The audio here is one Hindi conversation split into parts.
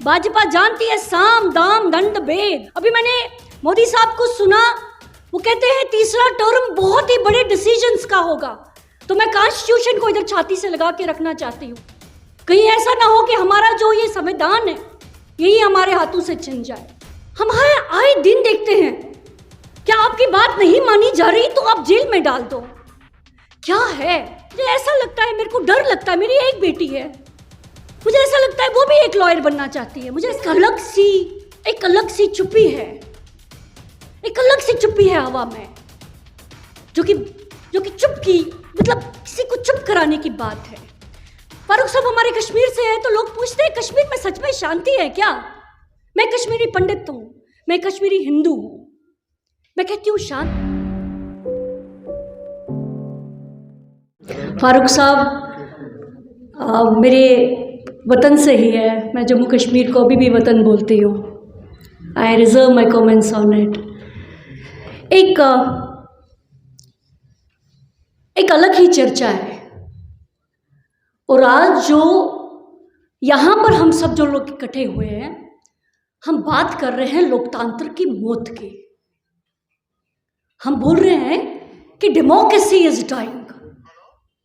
भाजपा जानती है साम दाम दंड भेद। अभी मैंने मोदी साहब को सुना, वो कहते हैं तीसरा टर्म बहुत ही बड़े डिसीजंस का होगा। तो मैं कॉन्स्टिट्यूशन को इधर छाती से लगा के रखना चाहती हूँ, कहीं ऐसा ना हो कि हमारा जो ये संविधान है यही हमारे हाथों से छिन जाए। हम आए दिन देखते हैं, क्या आपकी बात नहीं मानी जा रही तो आप जेल में डाल दो। क्या है, मुझे ऐसा लगता है, मेरे को डर लगता है। मेरी एक बेटी है, मुझे ऐसा लगता है वो भी एक लॉयर बनना चाहती है। मुझे एक अलग सी चुप्पी है, एक अलग सी चुप्पी है हवा में, जो कि चुप की मतलब किसी को चुप कराने की बात है। फारूक साहब हमारे कश्मीर से है, तो लोग पूछते हैं कश्मीर में सच में शांति है क्या? मैं कश्मीरी पंडित हूं, मैं कश्मीरी हिंदू हूं, मैं कहती हूँ शांत। फारूक साहब मेरे वतन से ही है, मैं जम्मू कश्मीर को अभी भी वतन बोलती हूँ। I reserve my comments on it. एक अलग ही चर्चा है, और आज जो यहाँ पर हम सब जो लोग इकट्ठे हुए हैं, हम बात कर रहे हैं लोकतंत्र की मौत की। हम बोल रहे हैं कि democracy is dying.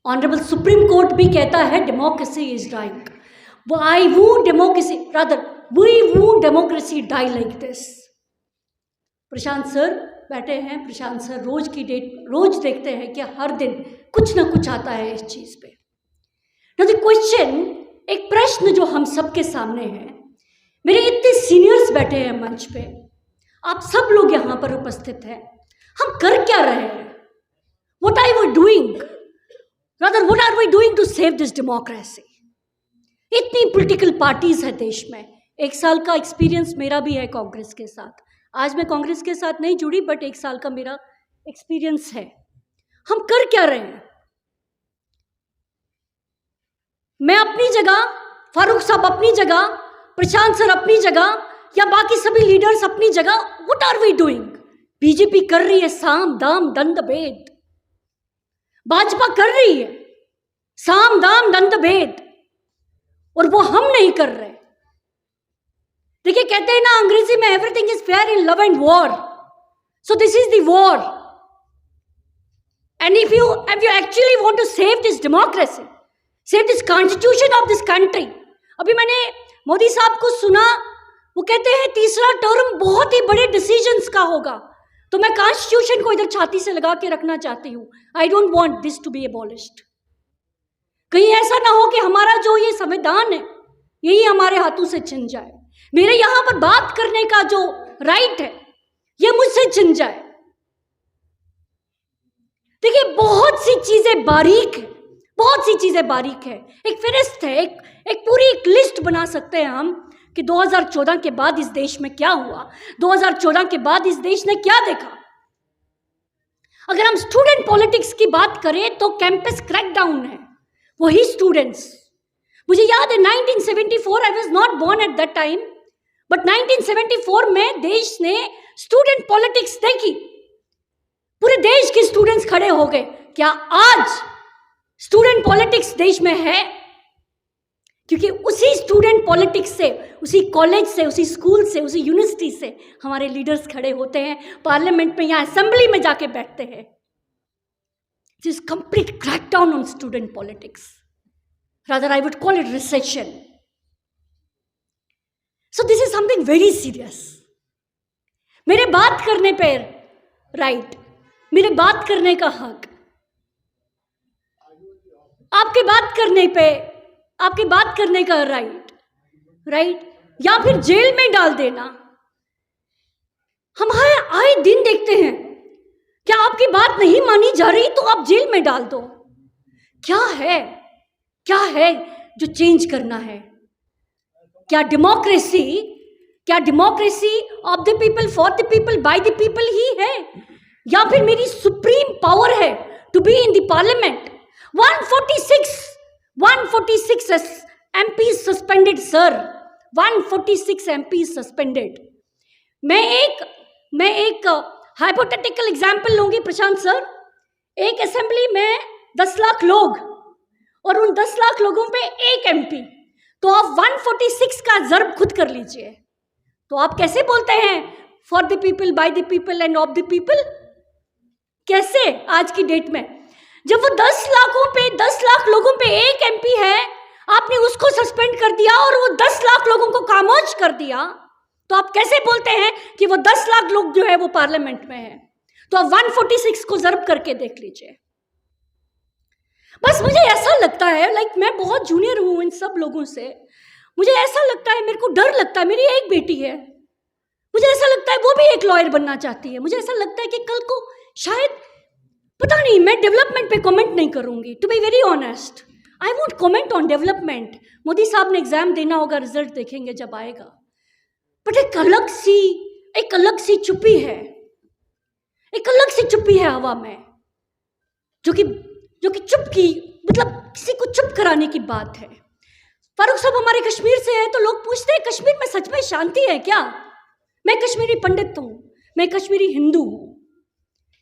Honourable supreme court भी कहता है democracy is dying. I won't democracy, rather we won't democracy die like this. Prashant sir बैठे हैं, प्रशांत सर रोज देखते हैं कि हर दिन कुछ ना कुछ आता है इस चीज पे। नाउ द क्वेश्चन, एक प्रश्न जो हम सबके सामने है, मेरे इतने सीनियर्स बैठे हैं मंच पे, आप सब लोग यहाँ पर उपस्थित हैं, हम कर क्या रहे हैं? What are we doing, rather what are we doing to save this democracy? इतनी पॉलिटिकल पार्टीज है देश में। 1 साल का एक्सपीरियंस मेरा भी है कांग्रेस के साथ। आज मैं कांग्रेस के साथ नहीं जुड़ी, बट 1 साल का मेरा एक्सपीरियंस है। हम कर क्या रहे हैं? मैं अपनी जगह, फारूक साहब अपनी जगह, प्रशांत सर अपनी जगह, या बाकी सभी लीडर्स अपनी जगह, what are we doing? BJP कर रही है साम दाम दंड भेद, भाजपा कर रही है साम दाम दंड भेद, और वो हम नहीं कर रहे। देखिए, कहते हैं ना अंग्रेजी में, everything is fair in love and war, so this is the war. And if you actually want to save this democracy, save this constitution of this country. अभी मैंने मोदी साहब को सुना, वो कहते हैं तीसरा टर्म बहुत ही बड़े डिसीजंस का होगा। तो मैं कॉन्स्टिट्यूशन को इधर छाती से लगा के रखना चाहती हूँ। I don't want this to be abolished. कहीं ऐसा ना हो कि हमारा जो ये संविधान है यही हमारे हाथों से छिन जाए। मेरे यहां पर बात करने का जो राइट है ये मुझसे छिन जाए। देखिए, बहुत सी चीजें बारीक है, बहुत सी चीजें बारीक है। एक फहरिस्त है, एक पूरी एक लिस्ट बना सकते हैं हम कि 2014 के बाद इस देश में क्या हुआ, 2014 के बाद इस देश ने क्या देखा। अगर हम स्टूडेंट पॉलिटिक्स की बात करें तो कैंपस क्रैकडाउन है, वही स्टूडेंट्स। मुझे याद है 1974, I was not born at that time, but 1974 में देश ने स्टूडेंट पॉलिटिक्स देखी, पूरे देश के स्टूडेंट्स खड़े हो गए। क्या आज स्टूडेंट पॉलिटिक्स देश में है? क्योंकि उसी स्टूडेंट पॉलिटिक्स से, उसी कॉलेज से, उसी स्कूल से, उसी यूनिवर्सिटी से हमारे लीडर्स खड़े होते हैं, पार्लियामेंट में, यहाँ असेंबली में जाके बैठते हैं। This complete crackdown on student politics, rather I would call it recession. So this is something very serious. मेरे बात करने पे राइट, मेरे बात करने का हक, आपके बात करने पे, आपकी बात करने का राइट, या फिर जेल में डाल देना। हम आए दिन देखते हैं, क्या आपकी बात नहीं मानी जा रही तो आप जेल में डाल दो। क्या है जो चेंज करना है? क्या democracy of the people, for the people, by the people ही है, या फिर मेरी सुप्रीम पावर है to be in the parliament? 146 MPs suspended sir, 146 MPs suspended. मैं एक हाइपोथेटिकल एग्जाम्पल लूंगी प्रशांत सर। एक असेंबली में 10 लाख लोग, और उन 10 लाख लोगों पे एक MP, तो आप 146 का ज़र्ब खुद कर लीजिए। तो आप कैसे बोलते हैं for the people, by the people end of the people? कैसे आज की डेट में, जब वो 10 लाख लोगों पे एक एमपी है, आपने उसको सस्पेंड कर दिया और वो 10 लाख लोगों को खामोश कर दिया, तो आप कैसे बोलते हैं कि वो 10 लाख लोग जो है वो पार्लियामेंट में है? तो आप 146 को ज़र्ब करके देख लीजिए। बस मुझे ऐसा लगता है, लाइक मैं बहुत जूनियर हूं इन सब लोगों से, मुझे ऐसा लगता है, मेरे को डर लगता है। मेरी एक बेटी है, मुझे ऐसा लगता है वो भी एक लॉयर बनना चाहती है। मुझे ऐसा लगता है कि कल को शायद, पता नहीं, मैं डेवलपमेंट पे कमेंट नहीं करूंगी, to be very honest. I won't comment on development. Modi साहब ने एग्जाम देना होगा, रिजल्ट देखेंगे जब आएगा। बट एक अलग सी चुप्पी है, एक अलग सी चुप्पी है हवा में, जो कि चुप की मतलब किसी को चुप कराने की बात है। फारूक साहब हमारे कश्मीर से है, तो लोग पूछते हैं कश्मीर में सच में शांति है क्या? मैं कश्मीरी पंडित हूं, मैं कश्मीरी हिंदू हूं,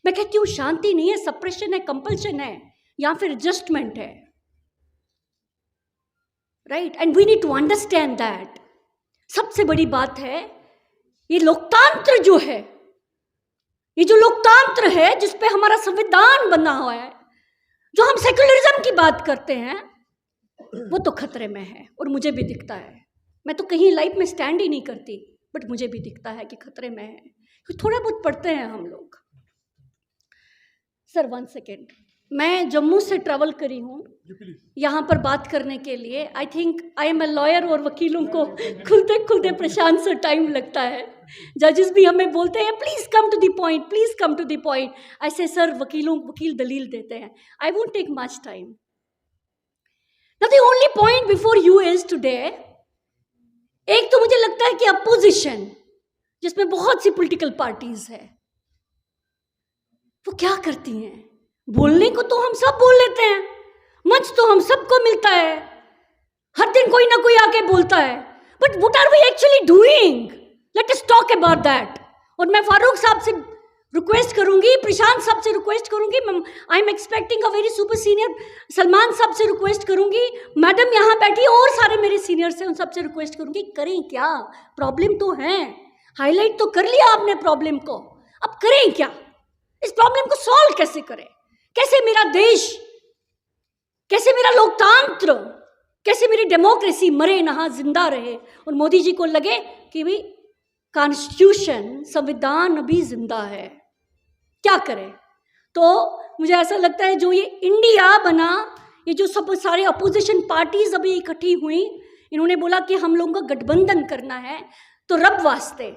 मैं कहती हूं शांति नहीं है, सप्रेशन है, कंपल्शन है, या फिर एडजस्टमेंट है। Right, and we need to understand that. सबसे बड़ी बात है ये लोकतंत्र जो है, ये जो लोकतंत्र है जिस पे हमारा संविधान बना हुआ है, जो हम सेक्युलरिज्म की बात करते हैं, वो तो खतरे में है। और मुझे भी दिखता है, मैं तो कहीं लाइफ में स्टैंड ही नहीं करती, बट मुझे भी दिखता है कि खतरे में है। थोड़ा बहुत पढ़ते हैं हम लोग। सर 1 सेकेंड, मैं जम्मू से ट्रैवल करी हूँ यहाँ पर बात करने के लिए। I think I am a lawyer, और वकीलों को खुलते प्रशांत से टाइम लगता है। जजेस भी हमें बोलते हैं please come to the point, please come to the point. ऐसे सर वकील दलील देते हैं। I won't take much time. Now the only point before you is today, एक तो मुझे लगता है कि अपोजिशन, जिसमें बहुत सी पॉलिटिकल पार्टीज है, वो क्या करती हैं? बोलने को तो हम सब बोल लेते हैं, मंच तो हम सबको मिलता है, हर दिन कोई ना कोई आके बोलता है, but what are we actually doing? Let us talk about that. और मैं फारूक साहब से रिक्वेस्ट करूंगी, प्रशांत साहब से रिक्वेस्ट करूंगी, I am expecting a very super senior, Salman साहब से रिक्वेस्ट करूंगी, मैडम यहाँ बैठी और सारे मेरे सीनियर्स हैं, उन सबसे रिक्वेस्ट करूंगी, करें क्या? प्रॉब्लम तो है, हाईलाइट तो कर लिया आपने प्रॉब्लम को, अब करें क्या? इस प्रॉब्लम को सॉल्व कैसे करें? कैसे मेरा देश, कैसे मेरा लोकतंत्र, कैसे मेरी डेमोक्रेसी मरे नहा जिंदा रहे, और मोदी जी को लगे कि भाई कॉन्स्टिट्यूशन, संविधान अभी जिंदा है, क्या करें? तो मुझे ऐसा लगता है जो ये इंडिया बना, ये जो सब सारे अपोजिशन पार्टीज अभी इकट्ठी हुई, इन्होंने बोला कि हम लोगों का गठबंधन करना है, तो रब वास्ते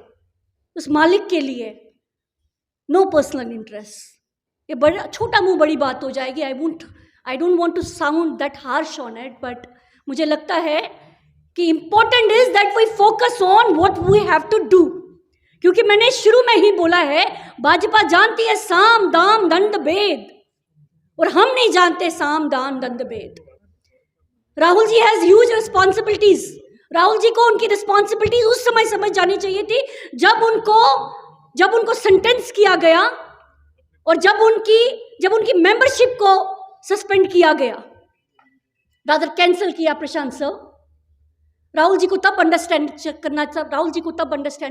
उस मालिक के लिए नो पर्सनल इंटरेस्ट। ये बड़ा छोटा मुंह बड़ी बात हो जाएगी। I don't want to sound that harsh on it, but मुझे लगता है कि important is that we focus on what we have to do. क्योंकि मैंने शुरू में ही बोला है, भाजपा जानती है साम दाम दंड भेद, और हम नहीं जानते साम दाम दंड भेद। Rahul ji has huge responsibilities. Rahul ji को उनकी रिस्पॉन्सिबिलिटीज उस समय समझ जानी चाहिए थी जब उनको सेंटेंस किया गया, और जब उनकी मेंबरशिप को सस्पेंड किया गया, रादर कैंसिल किया प्रशांत सर। राहुल जी को तब अंडरस्टैंड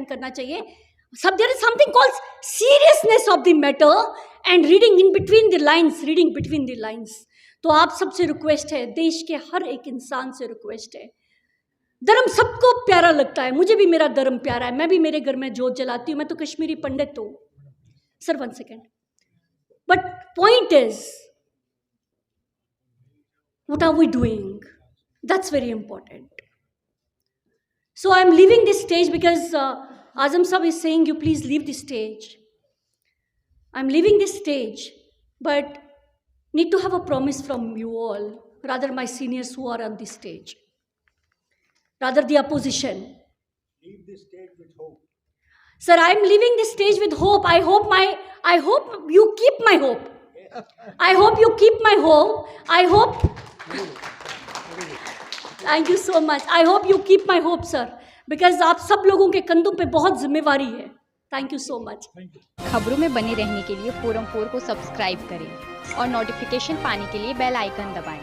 करना चाहिए। सब there is something called seriousness of the matter and reading between the lines. तो आप सबसे रिक्वेस्ट है, देश के हर एक इंसान से रिक्वेस्ट है, धर्म सबको प्यारा लगता है, मुझे भी मेरा धर्म प्यारा है, मैं भी मेरे घर में जोत जलाती हूँ, मैं तो कश्मीरी पंडित हूँ। Sir 1 second, but point is what are we doing? That's very important. So I'm leaving this stage because Azam Sahab is saying you please leave this stage. I'm leaving this stage, but need to have a promise from you all, rather my seniors who are on this stage, rather the opposition. Leave this stage with hope. Sir, I'm leaving this stage with hope. I hope you keep my hope. I hope you keep my hope. I hope. Thank you so much. I hope you keep my hope, sir, because आप सब लोगों के कंधों पे बहुत जिम्मेवारी है। Thank you so much. खबरों में बने रहने के लिए फोरम 4 को सब्सक्राइब करें और नोटिफिकेशन पाने के लिए बेल आइकन दबाएं।